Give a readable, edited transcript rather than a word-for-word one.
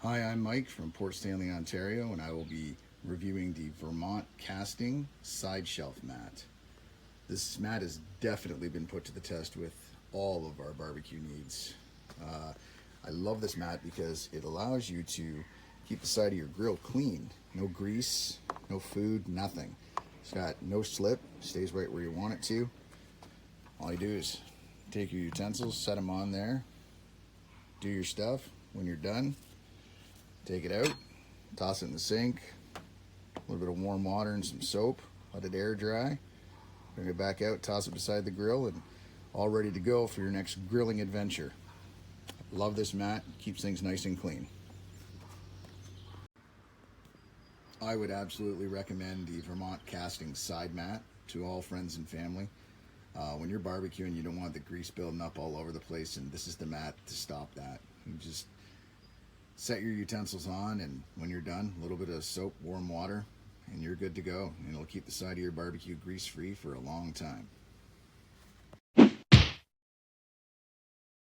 Hi, I'm Mike from Port Stanley, Ontario, and I will be reviewing the Vermont casting side shelf mat. This mat has definitely been put to the test with all of our barbecue needs. I love this mat because it allows you to keep the side of your grill clean. No grease, no food, nothing. It's got no slip, stays right where you want it to. All you do is take your utensils, set them on there, do your stuff. When you're done, take it out, toss it in the sink, a little bit of warm water and some soap, let it air dry, bring it back out, toss it beside the grill, and all ready to go for your next grilling adventure. Love this mat, keeps things nice and clean. I would absolutely recommend the Vermont casting side mat to all friends and family. When you're barbecuing, you don't want the grease building up all over the place, and this is the mat to stop that. You just set your utensils on, and when you're done, a little bit of soap, warm water, and you're good to go. And it'll keep the side of your barbecue grease free for a long time.